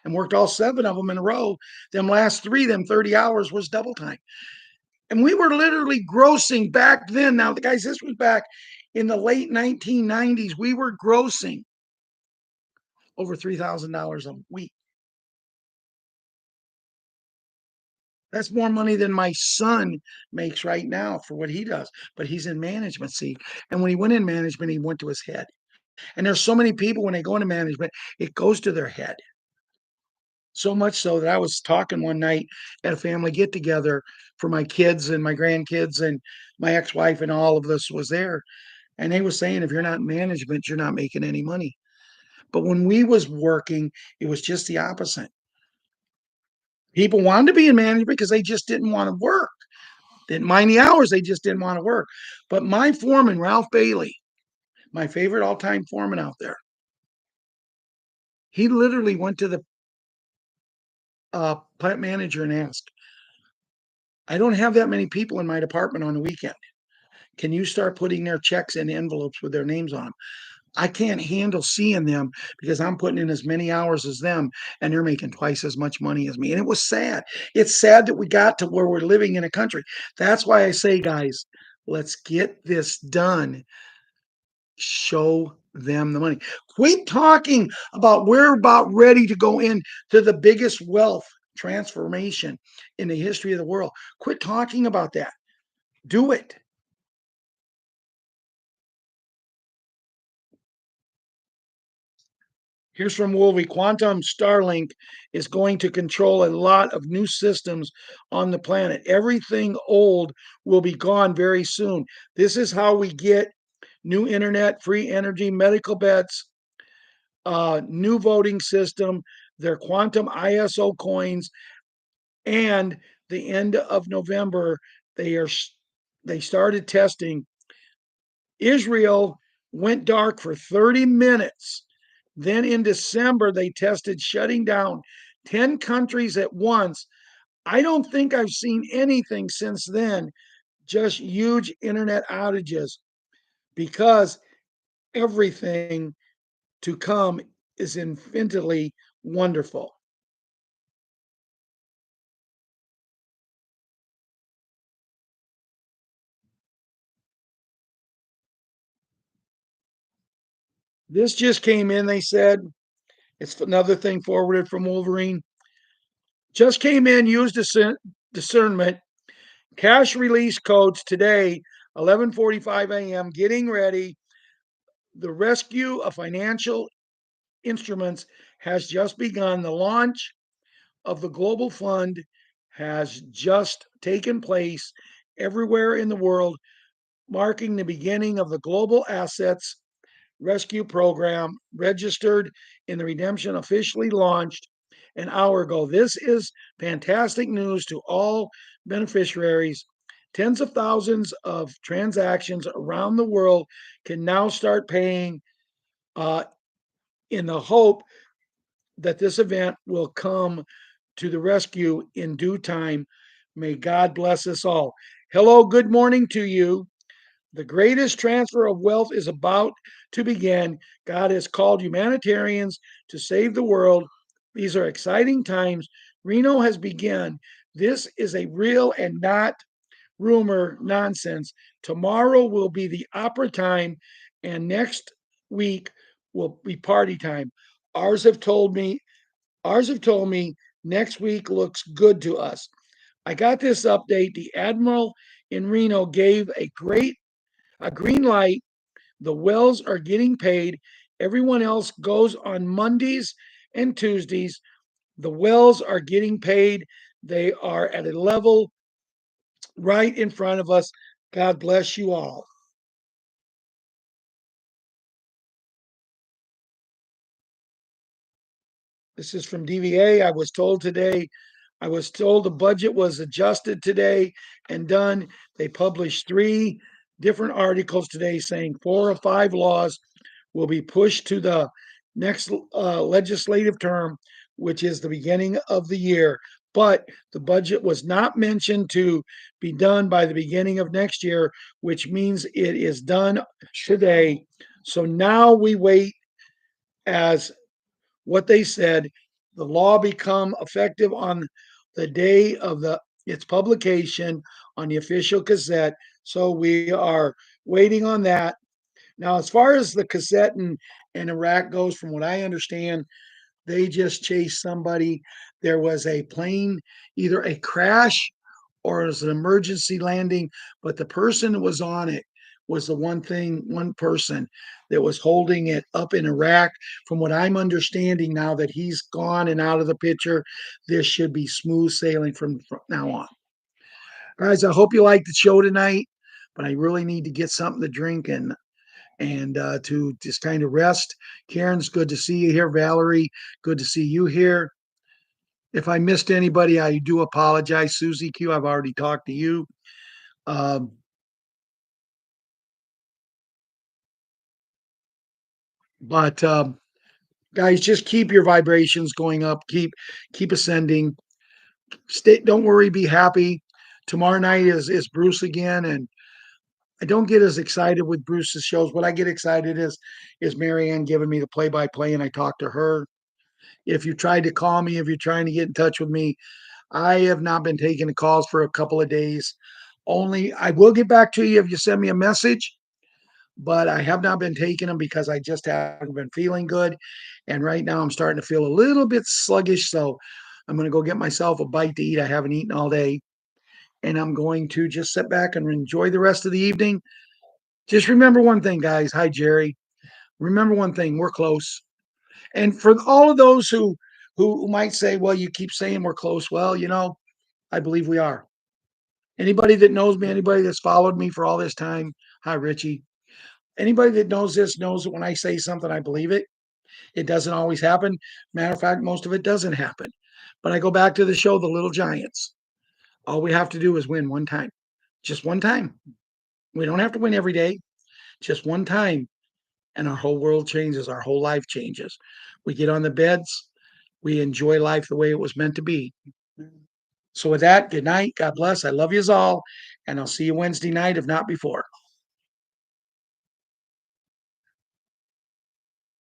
and worked all 7 of them in a row, them last three, them 30 hours was double time. And we were literally grossing back then. Now, the guys, this was back in the late 1990s. We were grossing over $3,000 a week. That's more money than my son makes right now for what he does. But he's in management, see. And when he went in management, he went to his head. And there's so many people when they go into management, it goes to their head. So much so that I was talking one night at a family get together for my kids and my grandkids, and my ex-wife and all of us was there. And they was saying, if you're not in management, you're not making any money. But when we was working, it was just the opposite. People wanted to be in management because they just didn't want to work. Didn't mind the hours, they just didn't want to work. But my foreman, Ralph Bailey, my favorite all-time foreman out there, he literally went to the plant manager and asked, I don't have that many people in my department on the weekend. Can you start putting their checks in envelopes with their names on them? I can't handle seeing them because I'm putting in as many hours as them and they're making twice as much money as me. And it was sad. It's sad that we got to where we're living in a country. That's why I say, guys, let's get this done. Show them the money. Quit talking about we're about ready to go into the biggest wealth transformation in the history of the world. Quit talking about that. Do it. Here's from Wolvie. Quantum Starlink is going to control a lot of new systems on the planet. Everything old will be gone very soon. This is how we get new internet, free energy, medical beds, new voting system, their quantum ISO coins, and the end of November they started testing. Israel went dark for 30 minutes. Then in December, they tested shutting down 10 countries at once. I don't think I've seen anything since then, just huge internet outages, because everything to come is infinitely wonderful. This just came in, they said. It's another thing forwarded from Wolverine. Just came in, use discernment. Cash release codes today, 11:45 a.m. Getting ready. The rescue of financial instruments has just begun. The launch of the Global Fund has just taken place everywhere in the world, marking the beginning of the Global Assets Rescue Program, registered in the redemption, officially launched an hour ago. This is fantastic news to all beneficiaries. Tens of thousands of transactions around the world can now start paying, uh, in the hope that this event will come to the rescue in due time. May God bless us all. Hello, good morning to you. The greatest transfer of wealth is about to begin. God has called humanitarians to save the world. These are exciting times. Reno has begun. This is a real and not rumor nonsense. Tomorrow will be the opera time, and next week will be party time. Ours have told me, ours have told me next week looks good to us. I got this update. The Admiral in Reno gave a green light. The wells are getting paid. Everyone else goes on Mondays and Tuesdays. The wells are getting paid. They are at a level right in front of us. God bless you all. This is from DVA. I was told the budget was adjusted today and done. They published three different articles today saying 4 or 5 laws will be pushed to the next legislative term, which is the beginning of the year. But the budget was not mentioned to be done by the beginning of next year, which means it is done today. So now we wait as what they said. The law become effective on the day of its publication on the official Gazette. So we are waiting on that. Now, as far as the cassette in Iraq goes, from what I understand, they just chased somebody. There was a plane, either a crash or it was an emergency landing, but the person that was on it was the one person that was holding it up in Iraq. From what I'm understanding now that he's gone and out of the picture, this should be smooth sailing from now on. Guys, I hope you liked the show tonight, but I really need to get something to drink and to just kind of rest. Karen's good to see you here. Valerie, good to see you here. If I missed anybody, I do apologize. Susie Q, I've already talked to you. Um, but guys, just keep your vibrations going up. Keep ascending. Stay. Don't worry. Be happy. Tomorrow night is Bruce again, and I don't get as excited with Bruce's shows. What I get excited is Marianne giving me the play by play, and I talk to her. If you tried to call me, if you're trying to get in touch with me, I have not been taking the calls for a couple of days. Only I will get back to you if you send me a message, but I have not been taking them because I just haven't been feeling good. And right now I'm starting to feel a little bit sluggish. So I'm going to go get myself a bite to eat. I haven't eaten all day. And I'm going to just sit back and enjoy the rest of the evening. Just remember one thing, guys. Hi, Jerry. Remember one thing, we're close. And for all of those who might say, well, you keep saying we're close. Well, I believe we are. Anybody that knows me, anybody that's followed me for all this time, hi, Richie. Anybody that knows this knows that when I say something, I believe it. It doesn't always happen. Matter of fact, most of it doesn't happen. But I go back to the show, The Little Giants. All we have to do is win one time, just one time. We don't have to win every day, just one time. And our whole world changes, our whole life changes. We get on the beds, we enjoy life the way it was meant to be. So, with that, good night. God bless. I love you all. And I'll see you Wednesday night, if not before.